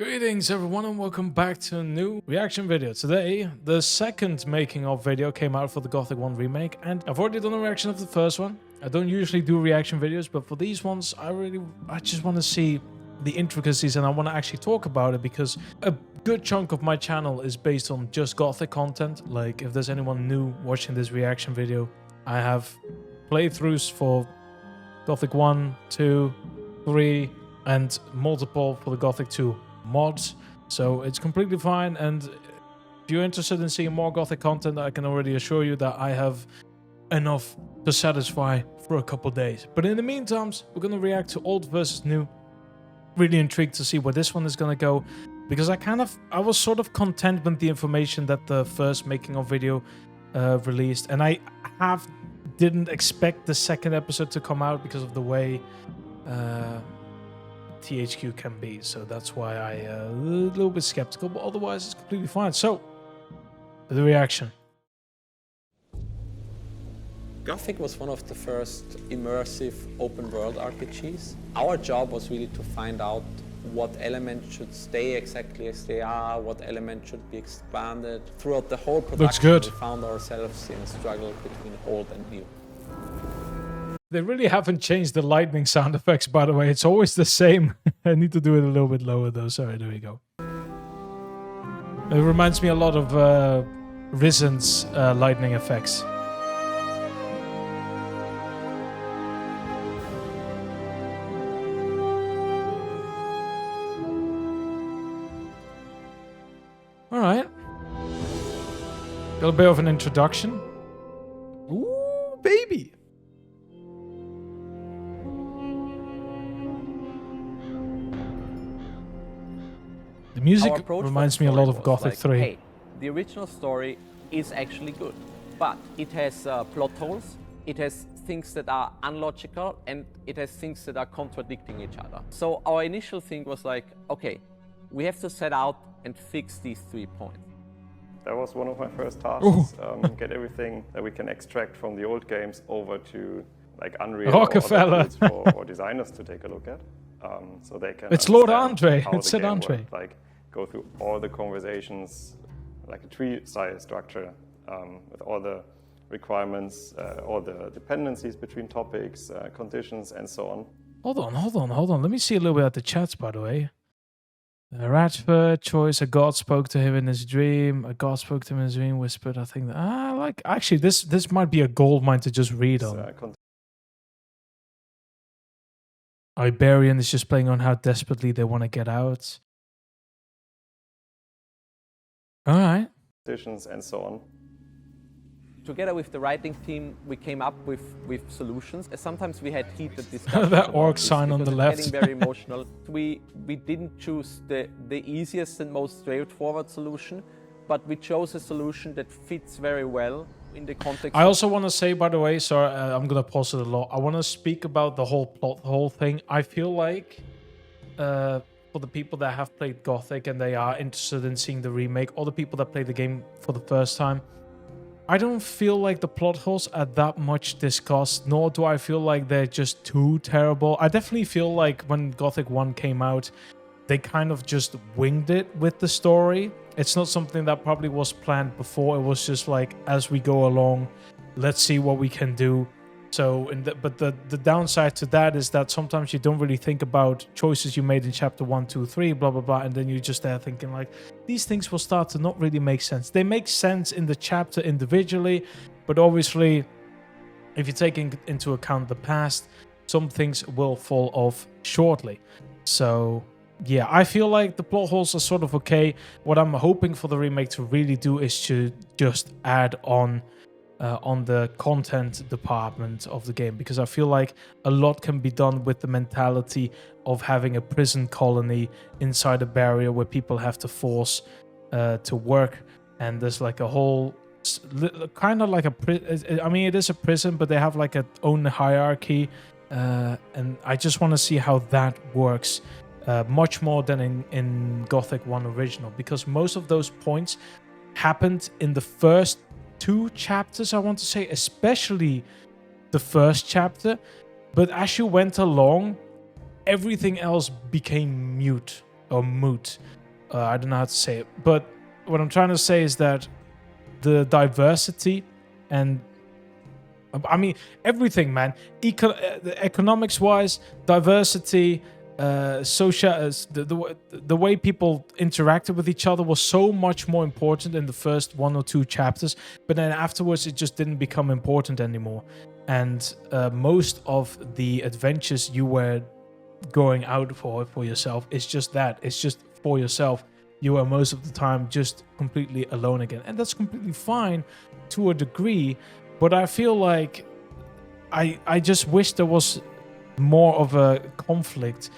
Greetings everyone and welcome back to a new reaction video. Today, the second making of video came out for the Gothic 1 remake, and I've already done a reaction of the first one. I don't usually do reaction videos, but for these ones, I just want to see the intricacies and I want to actually talk about it because a good chunk of my channel is based on just Gothic content. Like, if there's anyone new watching this reaction video, I have playthroughs for Gothic 1, 2, 3, and multiple for the Gothic 2 mods, so it's completely fine. And if you're interested in seeing more Gothic content, I can already assure you that I have enough to satisfy for a couple days. But in the meantime, we're going to react to old versus new. Really intrigued to see where this one is going to go, because I was sort of content with the information that the first making of video released, and I didn't expect the second episode to come out because of the way THQ can be, so that's why I a little bit skeptical, but otherwise it's completely fine. So, the reaction. Gothic was one of the first immersive open world RPGs. Our job was really to find out what elements should stay exactly as they are, what elements should be expanded. Throughout the whole production, looks good. We found ourselves in a struggle between old and new. They really haven't changed the lightning sound effects, by the way. It's always the same. I need to do it a little bit lower, though. Sorry, there we go. It reminds me a lot of Risen's lightning effects. All right. Got a bit of an introduction. Ooh, baby. The music reminds me a lot of Gothic 3. Hey, the original story is actually good, but it has plot holes, it has things that are unlogical, and it has things that are contradicting each other. So our initial thing was like, okay, we have to set out and fix these 3 points. That was one of my first tasks, get everything that we can extract from the old games over to like Unreal Rockefeller. for designers to take a look at. So they can It's Lord Andre. It said Andre. Like, go through all the conversations, like a tree-size structure, with all the requirements, all the dependencies between topics, conditions, and so on. Hold on. Let me see a little bit at the chats, by the way. Radford, choice, a god spoke to him in his dream. A god spoke to him in his dream, whispered, I think that, actually, this might be a gold mine to just read on. Iberian is just playing on how desperately they want to get out. All right. Conditions and so on. Together with the writing team, we came up with solutions. Sometimes we had heated discussions. That orc sign on the left. Getting very emotional. We didn't choose the easiest and most straightforward solution, but we chose a solution that fits very well in the context. I also want to say, by the way, sorry, I'm going to pause it a lot. I want to speak about the whole plot, the whole thing. I feel like for the people that have played Gothic and they are interested in seeing the remake, or the people that play the game for the first time, I don't feel like the plot holes are that much discussed, nor do I feel like they're just too terrible. I definitely feel like when Gothic 1 came out, they kind of just winged it with the story. It's not something that probably was planned before. It was just like, as we go along, let's see what we can do. So, but the downside to that is that sometimes you don't really think about choices you made in chapter 1, 2, 3, blah, blah, blah. And then you're just there thinking like, these things will start to not really make sense. They make sense in the chapter individually, but obviously, if you're taking into account the past, some things will fall off shortly. So, yeah, I feel like the plot holes are sort of okay. What I'm hoping for the remake to really do is to just add on the content department of the game, because I feel like a lot can be done with the mentality of having a prison colony inside a barrier where people have to force to work, and there's like a whole kind of like I mean, it is a prison, but they have like a own hierarchy, and I just want to see how that works. Much more than in Gothic 1 original, because most of those points happened in the first 2 chapters, I want to say, especially the first chapter. But as you went along, everything else became mute. or moot. I don't know how to say it, but what I'm trying to say is that the diversity and I mean everything, man. Economics-wise, diversity, social, the way people interacted with each other was so much more important in the first 1 or 2 chapters, but then afterwards it just didn't become important anymore. And most of the adventures you were going out for yourself is just that. It's just for yourself. You are most of the time just completely alone again, and that's completely fine to a degree. But I feel like I just wish there was more of a conflict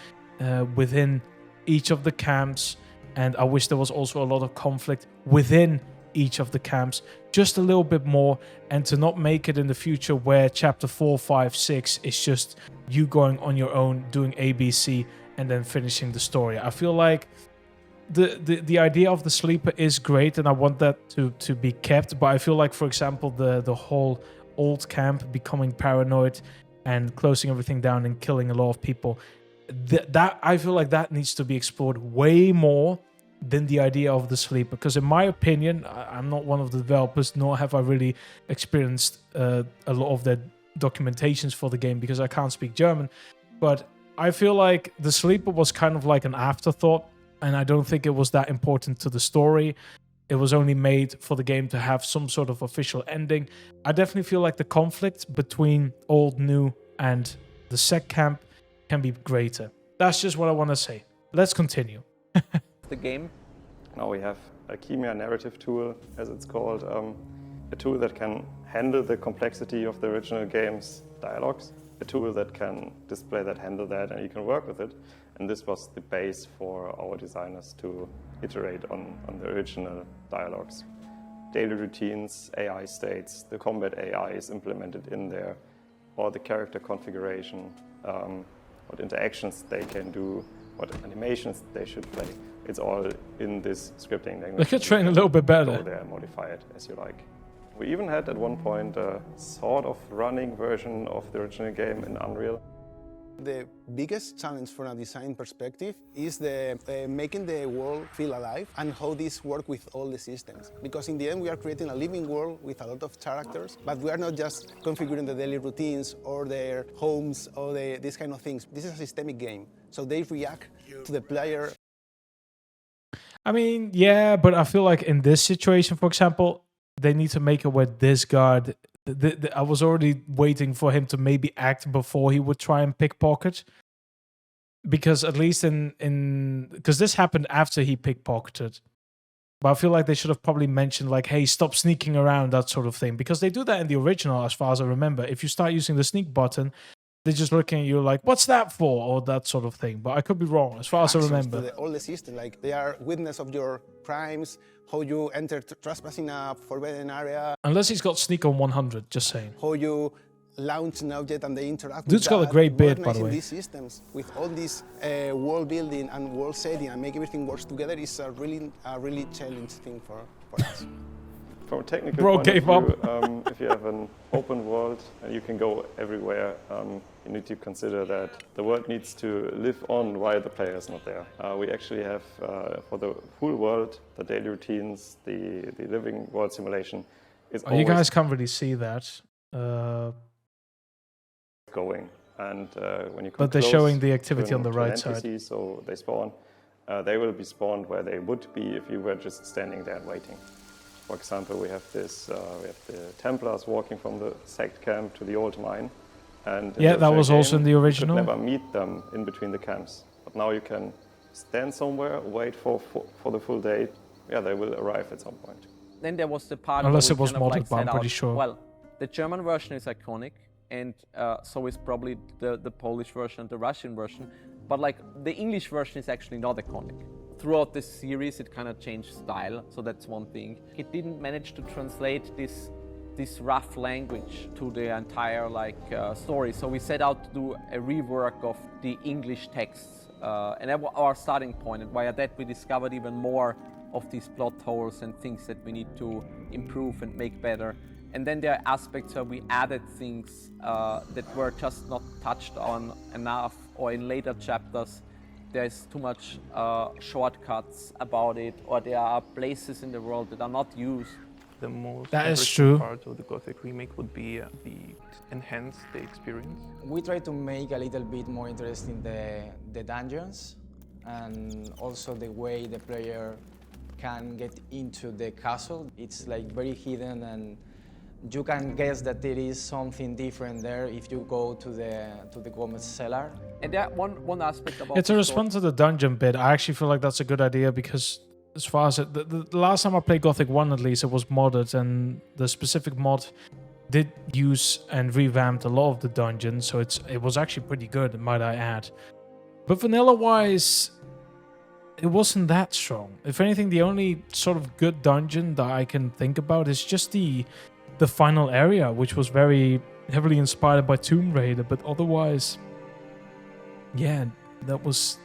within each of the camps, and I wish there was also a lot of conflict within each of the camps, just a little bit more, and to not make it in the future where chapter 4, 5, 6 is just you going on your own, doing ABC, and then finishing the story. I feel like the idea of the sleeper is great, and I want that to be kept, but I feel like, for example, the whole old camp becoming paranoid and closing everything down and killing a lot of people, that I feel like that needs to be explored way more than the idea of the sleeper. Because in my opinion, I'm not one of the developers, nor have I really experienced a lot of their documentations for the game because I can't speak German, but I feel like the sleeper was kind of like an afterthought, and I don't think it was that important to the story. It was only made for the game to have some sort of official ending. I definitely feel like the conflict between old, new, and the sec camp can be greater. That's just what I want to say. Let's continue. The game. Now we have a Chimia narrative tool, as it's called, a tool that can handle the complexity of the original game's dialogues, a tool that can display that, handle that, and you can work with it. And this was the base for our designers to iterate on the original dialogues. Daily routines, AI states, the combat AI is implemented in there, or the character configuration, what interactions they can do, what animations they should play. It's all in this scripting language. They could train a little bit better. Go there and modify it as you like. We even had at one point a sort of running version of the original game in Unreal. The biggest challenge from a design perspective is making the world feel alive and how this works with all the systems. Because in the end, we are creating a living world with a lot of characters, but we are not just configuring the daily routines or their homes or these kind of things. This is a systemic game, so they react to the player. I mean, yeah, but I feel like in this situation, for example, they need to make it where this guard... I was already waiting for him to maybe act before he would try and pickpocket. Because at least because this happened after he pickpocketed. But I feel like they should have probably mentioned like, hey, stop sneaking around, that sort of thing. Because they do that in the original, as far as I remember. If you start using the sneak button, they're just looking at you like, what's that for? Or that sort of thing. But I could be wrong, as far as I remember. All the system, like they are witness of your crimes, how you enter trespassing a forbidden area. Unless he's got sneak on 100, just saying. How you launch an object and they interact Dude's with got that. a great beard, by the way. These systems with all this world building and world setting and make everything work together is a really challenging thing for us. From a technical point gave of view, if you have an open world and you can go everywhere, you need to consider that the world needs to live on while the player is not there. We actually have, for the full world, the daily routines, the living world simulation is always... You guys can't really see that. Going. And when you come but they're close showing the activity to on the right side. NPC, so they spawn. They will be spawned where they would be if you were just standing there and waiting. For example, we have this. We have the Templars walking from the sect camp to the old mine, and yeah, that was also in the original. You could never meet them in between the camps, but now you can stand somewhere, wait for the full day. Yeah, they will arrive at some point. Then there was the part. Unless it was kind of modded, but I'm pretty sure. Well, the German version is iconic, and so is probably the Polish version, the Russian version. But like the English version is actually not iconic. Throughout the series, it kind of changed style, so that's one thing. It didn't manage to translate this rough language to the entire story. So we set out to do a rework of the English texts, and that was our starting point. And via that, we discovered even more of these plot holes and things that we need to improve and make better. And then there are aspects where we added things that were just not touched on enough, or in later chapters. there's too much shortcuts about it, or there are places in the world that are not used. The most That is interesting true. part of the Gothic remake would be the enhance the experience. We try to make a little bit more interesting the dungeons and also the way the player can get into the castle. It's like very hidden and you can guess that there is something different there if you go to the Gomez cellar. And there one aspect about Yeah, to the respond to the dungeon bit, I actually feel like that's a good idea because as far as the last time I played Gothic 1 at least, it was modded and the specific mod did use and revamped a lot of the dungeons, so it was actually pretty good, might I add. But vanilla-wise, it wasn't that strong. If anything, the only sort of good dungeon that I can think about is just the final area, which was very heavily inspired by Tomb Raider, but otherwise, yeah, that was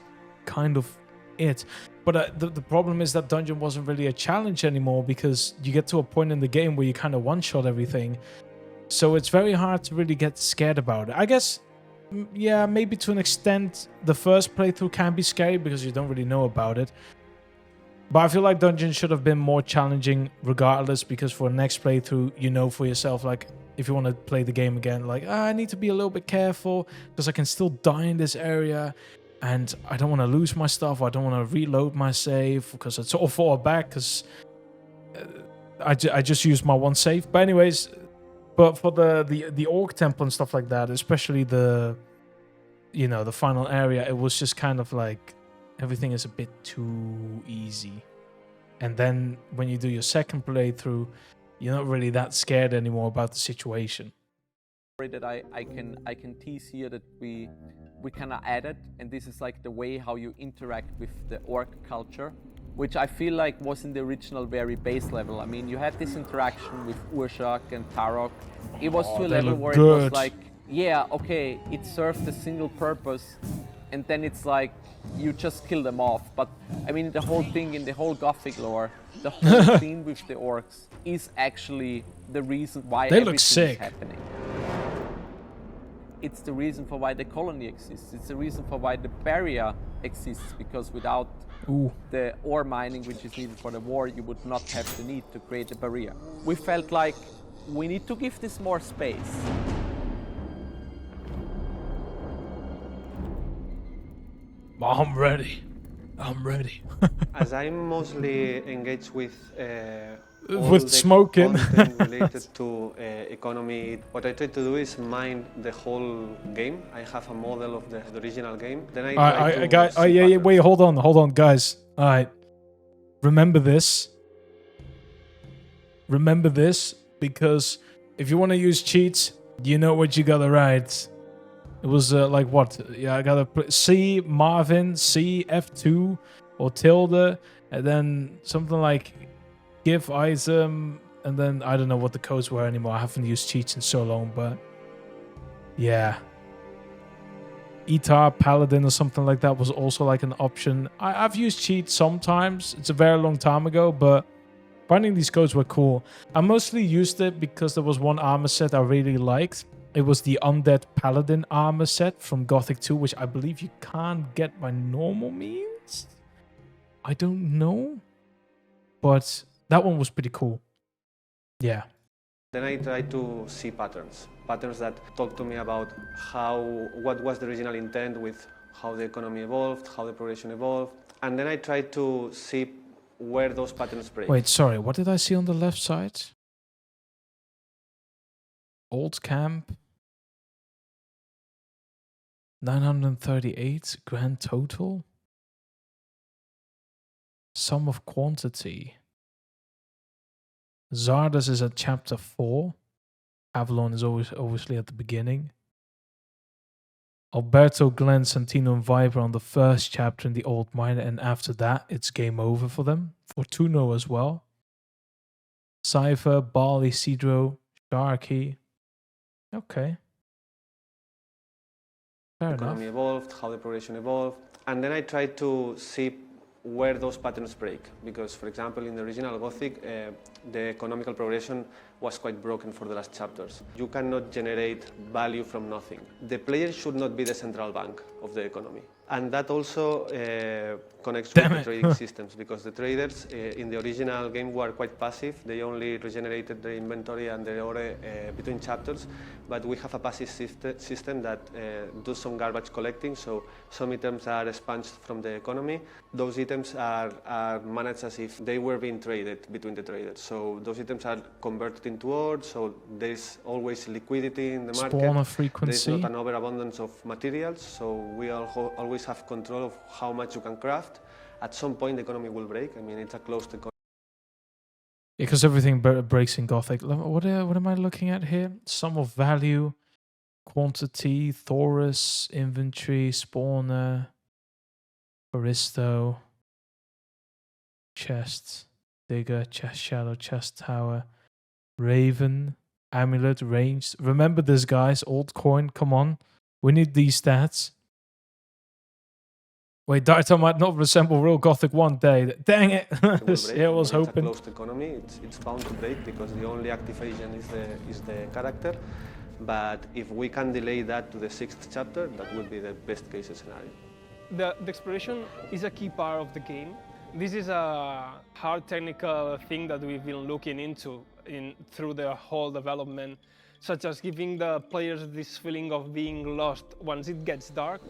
kind of it. But the problem is that dungeon wasn't really a challenge anymore because you get to a point in the game where you kind of one-shot everything. So it's very hard to really get scared about it. I guess, yeah, maybe to an extent, the first playthrough can be scary because you don't really know about it. But I feel like dungeons should have been more challenging regardless, because for the next playthrough, you know for yourself, like, if you want to play the game again, like, I need to be a little bit careful because I can still die in this area and I don't want to lose my stuff. I don't want to reload my save because it's all far back because I just used my one save. But anyways, but for the Orc Temple and stuff like that, especially the final area, it was just kind of like everything is a bit too easy. And then when you do your second playthrough, you're not really that scared anymore about the situation. that I can tease here that we kind of added, and this is like the way how you interact with the orc culture, which I feel like was in the original very base level. I mean, you had this interaction with Urshak and Tarok. It was to a level where it was like, yeah, okay, it served a single purpose, and then it's like you just kill them off. But I mean, the whole thing in the whole Gothic lore, the whole scene with the orcs is actually the reason why they everything look sick. is happening. It's the reason for why the colony exists. It's the reason for why the barrier exists, because without the ore mining which is needed for the war, you would not have the need to create a barrier. We felt like we need to give this more space. I'm ready. As I'm mostly engaged with all With the smoking. content related to economy, what I try to do is mine the whole game. I have a model of the original game. Then I try to see patterns. Wait, hold on, guys. All right, remember this, because if you want to use cheats, you know what you gotta write. It was like what? Yeah, I gotta put C Marvin, C F2 or tilde, and then something like give item, and then I don't know what the codes were anymore. I haven't used cheats in so long, but yeah. Etar Paladin or something like that was also like an option. I've used cheats sometimes. It's a very long time ago, but finding these codes were cool. I mostly used it because there was one armor set I really liked. It was the Undead Paladin armor set from Gothic 2, which I believe you can't get by normal means. I don't know, but that one was pretty cool. Yeah. Then I try to see patterns that talk to me about what was the original intent with how the economy evolved, how the progression evolved, and then I try to see where those patterns break. Wait, sorry, what did I see on the left side? Old camp. 938 grand total. Sum of quantity. Zardes is at chapter 4. Avalon is always obviously at the beginning. Alberto, Glenn, Santino, and Viper on the first chapter in the Old Mine, and after that, it's game over for them. Fortuno as well. Cypher, Bali, Cedro, Sharky. Okay. Fair enough. The economy evolved, how the progression evolved, and then I try to see where those patterns break. Because, for example, in the original Gothic, the economical progression was quite broken for the last chapters. You cannot generate value from nothing. The player should not be the central bank of the economy. And that also connects Damn with it. the trading systems, because the traders in the original game were quite passive. They only regenerated the inventory and the ore between chapters, but we have a passive system that does some garbage collecting, so some items are expunged from the economy. Those items are managed as if they were being traded between the traders. So those items are converted into ore, so there's always liquidity in the market. Spawner frequency. There's not an overabundance of materials, so we always have control of how much you can craft. At some point, the economy will break. I mean, it's a closed economy. Because everything breaks in Gothic. What am I looking at here? Sum of value, quantity, Thorus, inventory, spawner, baristo, chest, digger, chest shadow, chest tower, raven, amulet, ranged. Remember this, guys. Old coin. Come on. We need these stats. Wait, Darta might not resemble real Gothic one day. Dang it. It will break. Yeah, I was It's a hoping. closed economy. It's bound to break because the only activation is the character. But if we can delay that to the 6th chapter, that would be the best case scenario. The exploration is a key part of the game. This is a hard technical thing that we've been looking into through the whole development, such as giving the players this feeling of being lost. Once it gets dark,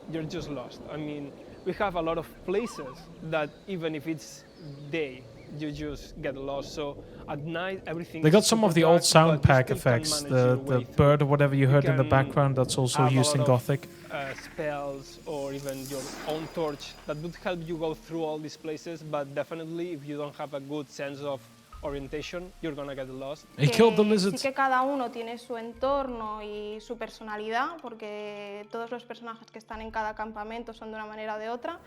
you're just lost. I mean, we have a lot of places that even if it's day, you just get lost. So at night, everything. They got some of the old sound pack effects, the bird or whatever you heard in the background, that's also used in Gothic. Spells or even your own torch that would help you go through all these places, but definitely if you don't have a good sense of orientation, you're gonna get lost. He killed the Sí lizards. que cada uno tiene su entorno y su personalidad, porque todos los personajes que están en cada campamento son de una manera o de otra,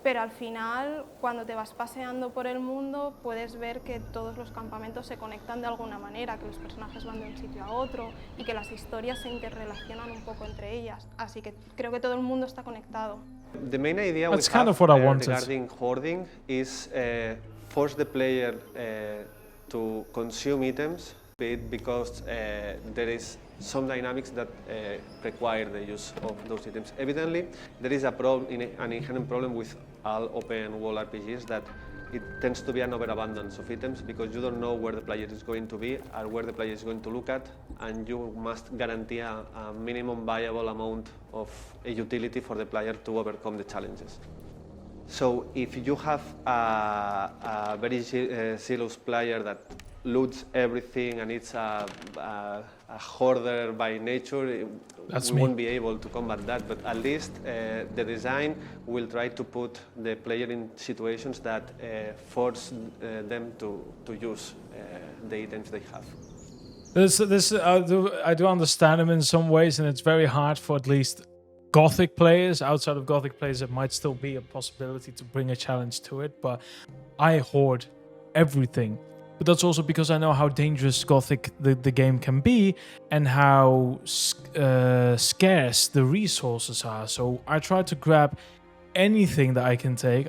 pero al final, cuando te vas paseando por el mundo, puedes ver que todos los campamentos se conectan de alguna manera, que los personajes van de un sitio a otro y que las historias se interrelacionan un poco entre ellas. Así que creo que todo el mundo está conectado. The main idea That's we kind have of what I wanted. regarding hoarding is force the player to consume items, be it because there is some dynamics that require the use of those items. Evidently, there is an inherent problem with all open world RPGs that it tends to be an overabundance of items because you don't know where the player is going to be or where the player is going to look at, and you must guarantee a minimum viable amount of a utility for the player to overcome the challenges. So if you have a very zealous player that loots everything and it's a hoarder by nature, That's we me. won't be able to combat that, but at least the design will try to put the player in situations that force them to use the items they have. I do understand him in some ways, and it's very hard for at least Gothic players. Outside of Gothic players, it might still be a possibility to bring a challenge to it, but I hoard everything. But that's also because I know how dangerous Gothic the game can be and how scarce the resources are. So I try to grab anything that I can take.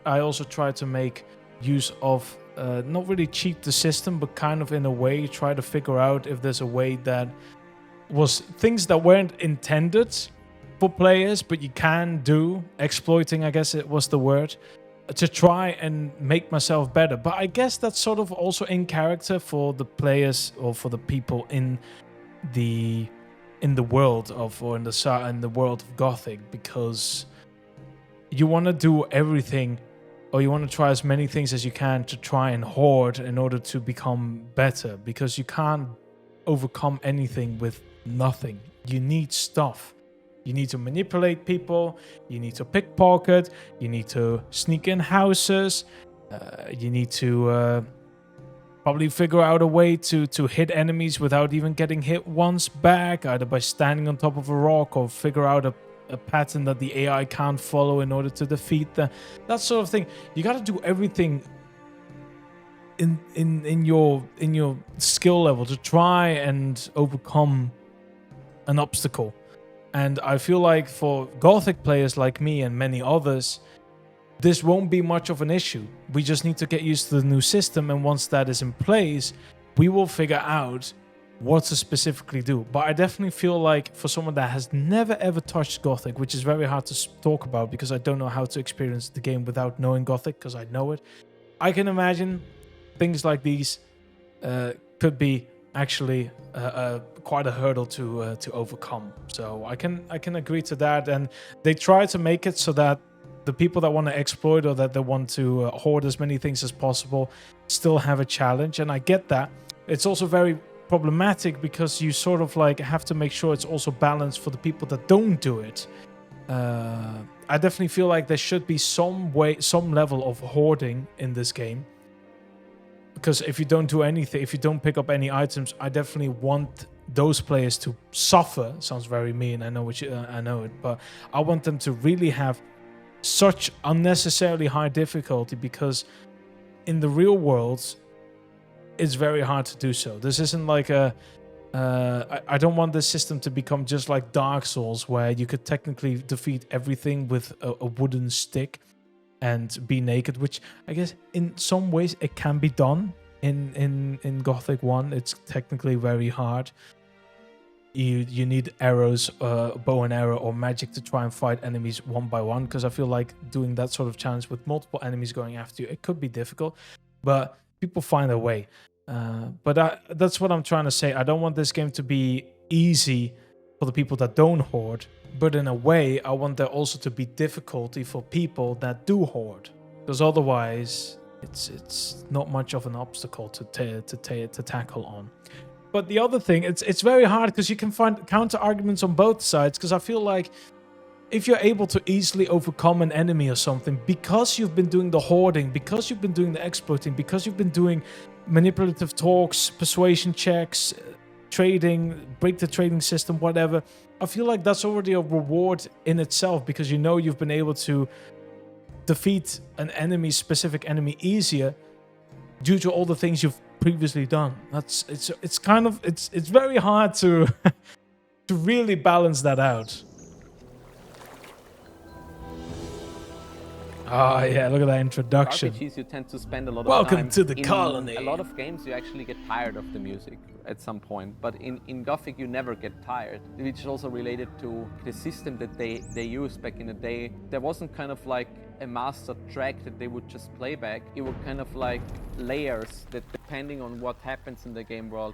I also try to make use of not really cheat the system, but kind of in a way try to figure out if there's a way that was things that weren't intended for players, but you can do, exploiting, I guess it was the word, to try and make myself better. But I guess that's sort of also in character for the players or for the people in the world of, or in the world of Gothic, because you want to do everything, or you want to try as many things as you can to try and hoard in order to become better, because you can't overcome anything with nothing. You need stuff. You need to manipulate people, you need to pickpocket, you need to sneak in houses, you need to probably figure out a way to hit enemies without even getting hit once back, either by standing on top of a rock or figure out a pattern that the AI can't follow in order to defeat them. That sort of thing. You got to do everything in your skill level to try and overcome an obstacle. And I feel like for Gothic players like me and many others, this won't be much of an issue. We just need to get used to the new system, and once that is in place, we will figure out what to specifically do. But I definitely feel like for someone that has never ever touched Gothic, which is very hard to talk about because I don't know how to experience the game without knowing Gothic, because I know it. I can imagine things like these could be actually quite a hurdle to overcome. So I can agree to that. And they try to make it so that the people that want to exploit or that they want to hoard as many things as possible still have a challenge, and I get that. It's also very problematic because you sort of like have to make sure it's also balanced for the people that don't do it. I definitely feel like there should be some level of hoarding in this game, because if you don't do anything, if you don't pick up any items, I definitely want those players to suffer. Sounds very mean, I know it, but I want them to really have such unnecessarily high difficulty, because in the real world it's very hard to do so. This isn't like I don't want this system to become just like Dark Souls, where you could technically defeat everything with a wooden stick and be naked, which I guess in some ways it can be done in Gothic 1. It's technically very hard. You need arrows, bow and arrow, or magic to try and fight enemies one by one, because I feel like doing that sort of challenge with multiple enemies going after you, it could be difficult, but people find a way. But that's what I'm trying to say. I don't want this game to be easy for the people that don't hoard, but in a way, I want there also to be difficulty for people that do hoard, because otherwise, it's not much of an obstacle to tackle on. But the other thing, it's very hard because you can find counter arguments on both sides, because I feel like if you're able to easily overcome an enemy or something because you've been doing the hoarding, because you've been doing the exploiting, because you've been doing manipulative talks, persuasion checks, trading, break the trading system, whatever, I feel like that's already a reward in itself, because you know you've been able to defeat an enemy, specific enemy, easier due to all the things you've previously done. It's very hard to to really balance that out. Oh yeah, look at that introduction. RPGs, you tend to spend a lot of Welcome time to the in colony. A lot of games you actually get tired of the music at some point, but in Gothic you never get tired, which is also related to the system that they used back in the day. There wasn't kind of like a master track that they would just play back. It were kind of like layers that, depending on what happens in the game world,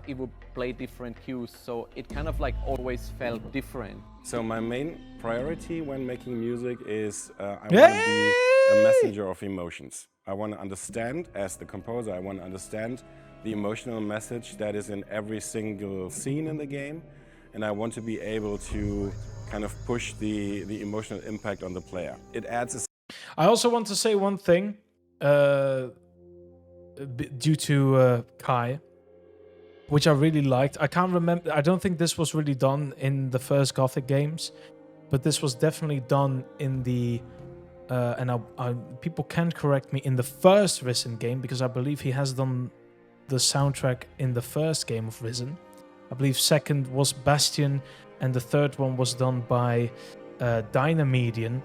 it would play different cues, so it kind of like always felt different. So my main priority when making music is I want to be a messenger of emotions. I want to understand, as the composer, I want to understand the emotional message that is in every single scene in the game, and I want to be able to kind of push the emotional impact on the player. It adds a... I also want to say one thing due to Kai, which I really liked. I can't remember, I don't think this was really done in the first Gothic games, but this was definitely done in the, people can correct me, in the first Risen game, because I believe he has done the soundtrack in the first game of Risen. I believe second was Bastion, and the third one was done by Dynamedian.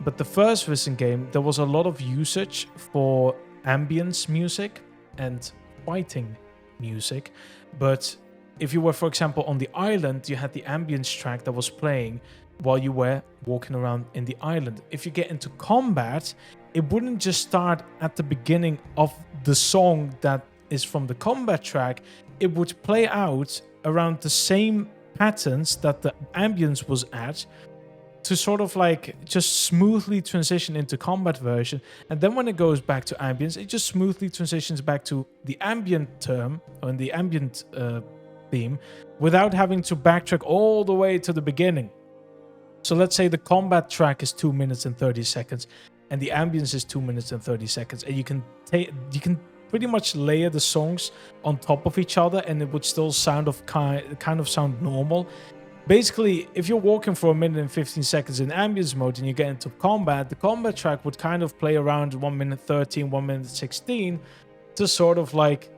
But the first Risen game, there was a lot of usage for ambience music and fighting music. But if you were, for example, on the island, you had the ambience track that was playing while you were walking around in the island. If you get into combat, it wouldn't just start at the beginning of the song that is from the combat track. It would play out around the same patterns that the ambience was at, to sort of like just smoothly transition into combat version. And then when it goes back to ambience, it just smoothly transitions back to the ambient term, or the ambient theme, without having to backtrack all the way to the beginning. So let's say the combat track is 2 minutes and 30 seconds and the ambience is 2 minutes and 30 seconds, and you can pretty much layer the songs on top of each other and it would still sound kind of sound normal. Basically, if you're walking for 1 minute and 15 seconds in ambience mode and you get into combat, the combat track would kind of play around 1 minute 13, 1 minute 16 to sort of like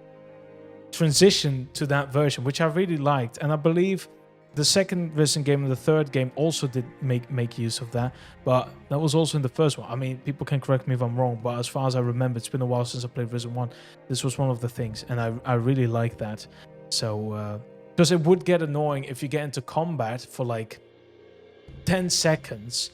transition to that version, which I really liked. And I believe the second Risen game and the third game also did make use of that, but that was also in the first one. I mean, people can correct me if I'm wrong, but as far as I remember, it's been a while since I played Risen 1. This was one of the things, and I really like that. So, because it would get annoying if you get into combat for like 10 seconds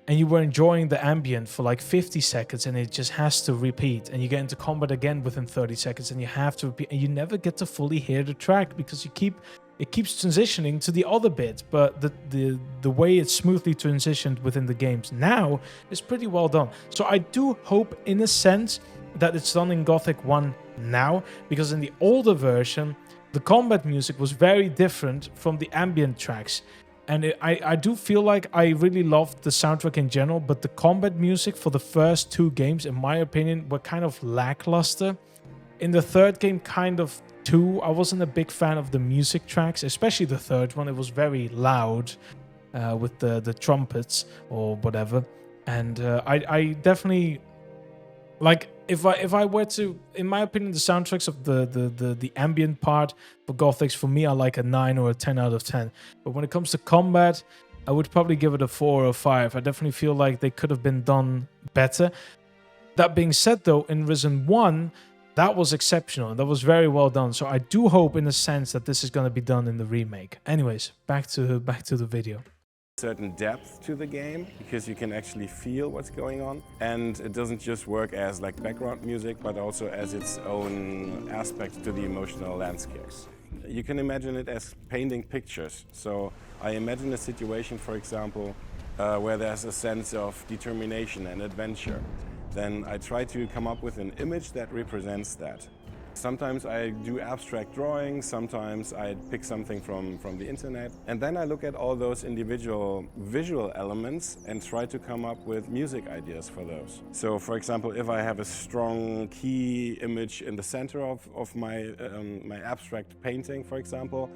and you were enjoying the ambient for like 50 seconds and it just has to repeat, and you get into combat again within 30 seconds and you have to repeat, and you never get to fully hear the track because it keeps transitioning to the other bit. But the way it's smoothly transitioned within the games now is pretty well done. So I do hope in a sense that it's done in Gothic 1 now, because in the older version the combat music was very different from the ambient tracks. And I do feel like I really loved the soundtrack in general, but the combat music for the first 2 games, in my opinion, were kind of lackluster. In the third game, kind of too, I wasn't a big fan of the music tracks, especially the third one. It was very loud with the trumpets or whatever. And I definitely, like, if I were to, in my opinion, the soundtracks of the ambient part for Gothics, for me, are like a 9 or a 10 out of 10. But when it comes to combat, I would probably give it a 4 or a 5. I definitely feel like they could have been done better. That being said, though, in Risen 1, that was exceptional. That was very well done. So I do hope, in a sense, that this is going to be done in the remake. Anyways, back to the video. Certain depth to the game, because you can actually feel what's going on, and it doesn't just work as like background music, but also as its own aspect to the emotional landscapes. You can imagine it as painting pictures. So I imagine a situation, for example, where there's a sense of determination and adventure. Then I try to come up with an image that represents that. Sometimes I do abstract drawings, sometimes I pick something from the internet, and then I look at all those individual visual elements and try to come up with music ideas for those. So, for example, if I have a strong key image in the center of my abstract painting, for example,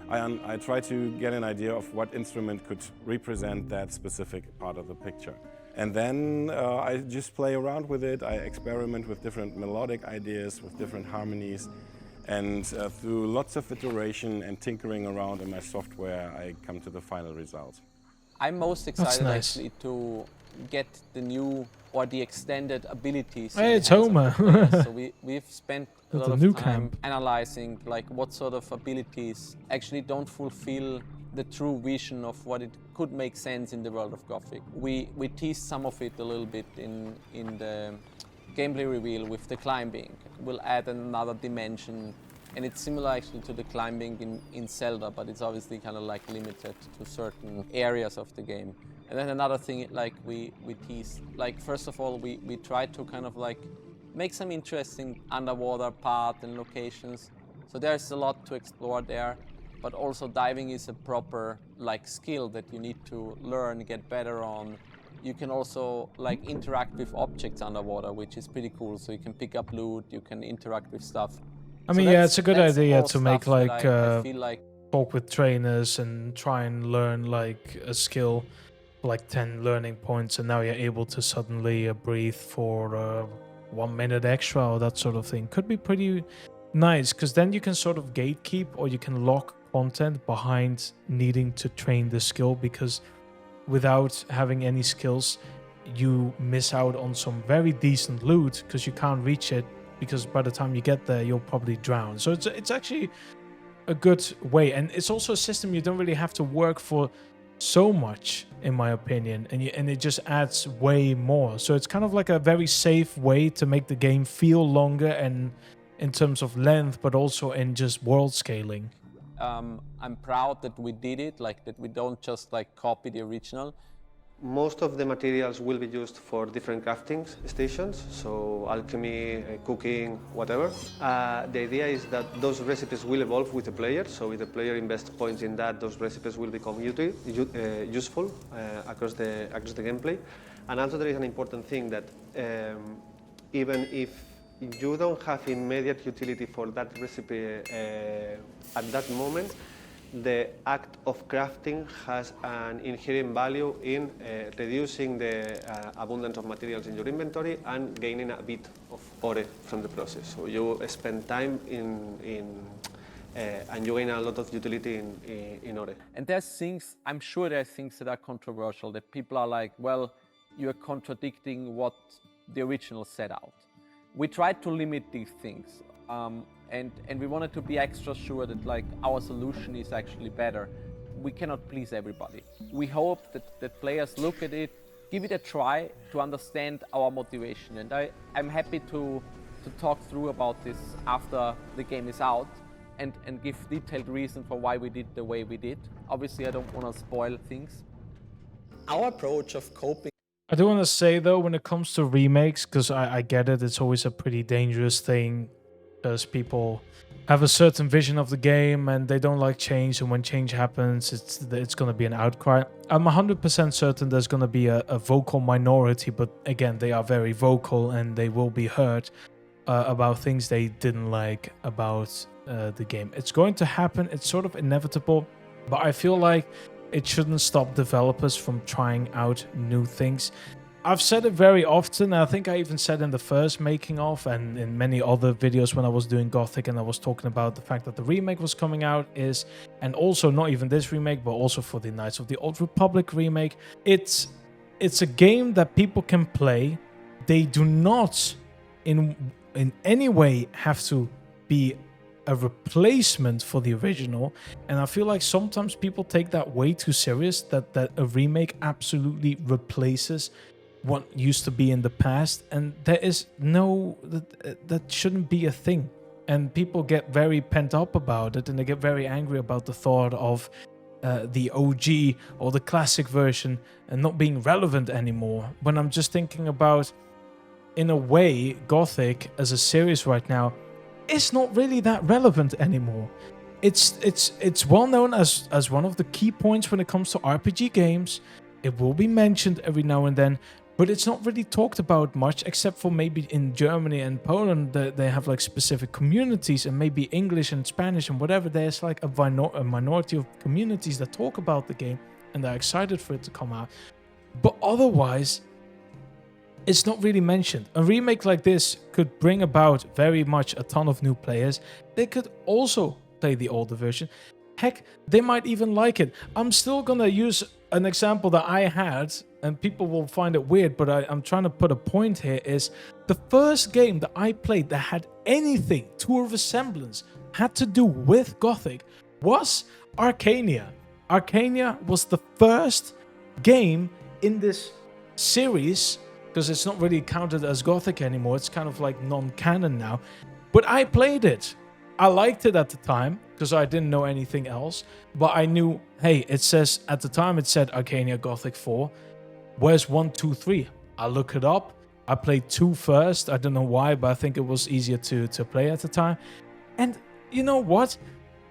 I try to get an idea of what instrument could represent that specific part of the picture. And then I just play around with it. I experiment with different melodic ideas, with different harmonies. And through lots of iteration and tinkering around in my software, I come to the final result. I'm most excited actually to get the new or the extended abilities. Hey, it's Homer. So we've spent a lot of time analyzing like what sort of abilities actually don't fulfill the true vision of what it could make sense in the world of Gothic. We teased some of it a little bit in the gameplay reveal with the climbing. We'll add another dimension, and it's similar actually to the climbing in Zelda, but it's obviously kind of like limited to certain areas of the game. And then another thing like we teased, like first of all we tried to kind of like make some interesting underwater part and locations. So there's a lot to explore there. But also diving is a proper like skill that you need to learn, get better on. You can also like interact with objects underwater, which is pretty cool. So you can pick up loot, you can interact with stuff. I mean, yeah, it's a good idea to make like, I feel like talk with trainers and try and learn like a skill, like 10 learning points, and now you're able to suddenly breathe for 1 minute extra or that sort of thing. Could be pretty nice, because then you can sort of gatekeep, or you can lock content behind needing to train the skill, because without having any skills you miss out on some very decent loot because you can't reach it, because by the time you get there you'll probably drown. So it's actually a good way, and it's also a system you don't really have to work for so much, in my opinion, and it just adds way more. So it's kind of like a very safe way to make the game feel longer, and in terms of length, but also in just world scaling. I'm proud that we did it, like that we don't just like copy the original. Most of the materials will be used for different crafting stations, so alchemy, cooking, whatever. The idea is that those recipes will evolve with the player, so if the player invests points in that, those recipes will become useful across the gameplay. And also there is an important thing that even if you don't have immediate utility for that recipe at that moment, the act of crafting has an inherent value in reducing the abundance of materials in your inventory and gaining a bit of ore from the process. So you spend time and you gain a lot of utility in ore. And there's things, I'm sure there's things that are controversial, that people are like, well, you're contradicting what the original set out. We tried to limit these things. and we wanted to be extra sure that like our solution is actually better. We cannot please everybody. We hope that players look at it, give it a try to understand our motivation, and I'm happy to talk through about this after the game is out and give detailed reason for why we did the way we did. Obviously, I don't want to spoil things. Our approach of coping. I do want to say though, when it comes to remakes, because I get it, it's always a pretty dangerous thing, because people have a certain vision of the game and they don't like change, and when change happens, it's going to be an outcry. I'm 100% certain there's going to be a vocal minority, but again, they are very vocal and they will be heard about things they didn't like about the game. It's going to happen, it's sort of inevitable, but I feel like it shouldn't stop developers from trying out new things. I've said it very often. I think I even said in the first making of and in many other videos when I was doing Gothic and I was talking about the fact that the remake was coming out and also not even this remake, but also for the Knights of the Old Republic remake. It's a game that people can play. They do not in any way have to be a replacement for the original, and I feel like sometimes people take that way too serious, that a remake absolutely replaces what used to be in the past, and there is no, that shouldn't be a thing, and people get very pent up about it and they get very angry about the thought of the OG or the classic version and not being relevant anymore, when I'm just thinking about, in a way, Gothic as a series right now is not really that relevant anymore. It's well known as one of the key points when it comes to RPG games. It will be mentioned every now and then, but it's not really talked about much, except for maybe in Germany and Poland they have like specific communities, and maybe English and Spanish and whatever. There's like a minority of communities that talk about the game and they're excited for it to come out. But otherwise, it's not really mentioned. A remake like this could bring about very much a ton of new players. They could also play the older version. Heck, they might even like it. I'm still gonna use an example that I had, and people will find it weird, but I'm trying to put a point here, is the first game that I played that had anything to a resemblance, had to do with Gothic, was Arcania. Arcania was the first game in this series, because it's not really counted as Gothic anymore. It's kind of like non-canon now. But I played it. I liked it at the time because I didn't know anything else. But I knew, hey, it says, at the time it said Arcania Gothic 4. Where's 1, 2, 3? I look it up. I played 2 first. I don't know why, but I think it was easier to play at the time. And you know what?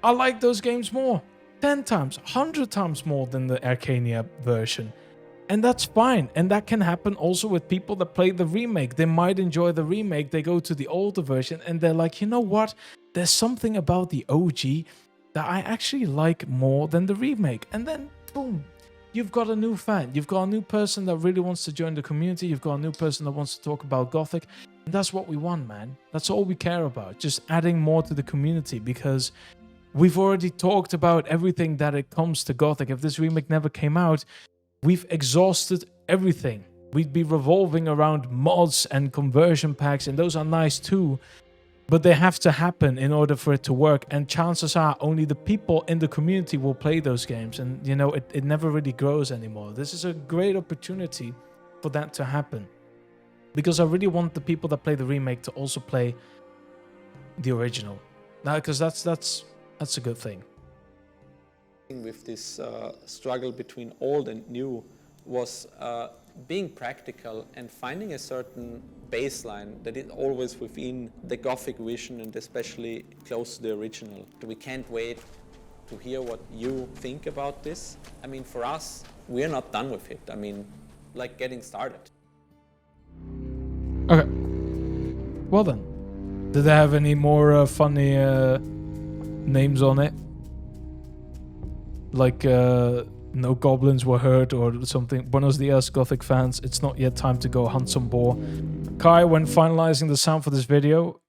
I like those games more. 10 times, 100 times more than the Arcania version. And that's fine. And that can happen also with people that play the remake. They might enjoy the remake. They go to the older version and they're like, you know what? There's something about the OG that I actually like more than the remake. And then, boom, you've got a new fan. You've got a new person that really wants to join the community. You've got a new person that wants to talk about Gothic. And that's what we want, man. That's all we care about. Just adding more to the community, because we've already talked about everything that it comes to Gothic. If this remake never came out, we've exhausted everything. We'd be revolving around mods and conversion packs, and those are nice too, but they have to happen in order for it to work, and chances are only the people in the community will play those games, and you know, it never really grows anymore. This is a great opportunity for that to happen, because I really want the people that play the remake to also play the original, because that's a good thing. With this struggle between old and new was being practical and finding a certain baseline that is always within the Gothic vision and especially close to the original. We can't wait to hear what you think about this. I mean, for us, we're not done with it. I mean, like getting started. Okay. Well then, did they have any more funny names on it? Like, no goblins were hurt or something. Buenos dias, Gothic fans. It's not yet time to go hunt some boar. Kai, when finalizing the sound for this video,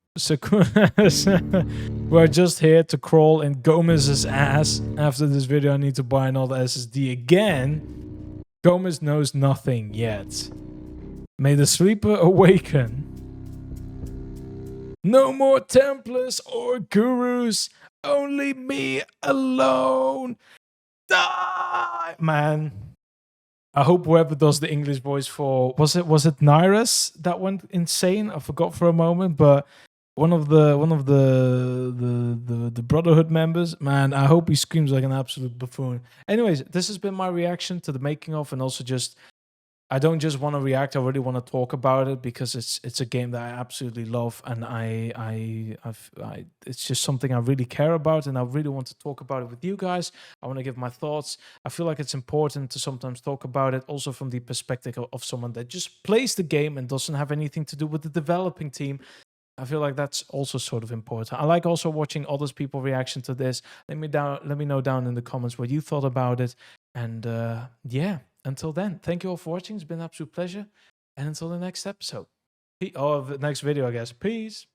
we're just here to crawl in Gomez's ass. After this video, I need to buy another SSD again. Gomez knows nothing yet. May the sleeper awaken. No more Templars or Gurus. Only me alone. Die, man. I hope whoever does the English voice for was it Nyrus that went insane? I forgot for a moment, but one of the Brotherhood members, man, I hope he screams like an absolute buffoon. Anyways, this has been my reaction to the making of, and also just I don't just want to react. I really want to talk about it because it's a game that I absolutely love, and it's just something I really care about, and I really want to talk about it with you guys. I want to give my thoughts. I feel like it's important to sometimes talk about it, also from the perspective of someone that just plays the game and doesn't have anything to do with the developing team. I feel like that's also sort of important. I like also watching others people's reaction to this. Let me know down in the comments what you thought about it, and yeah. Until then, thank you all for watching. It's been an absolute pleasure. And until the next episode. The next video, I guess. Peace.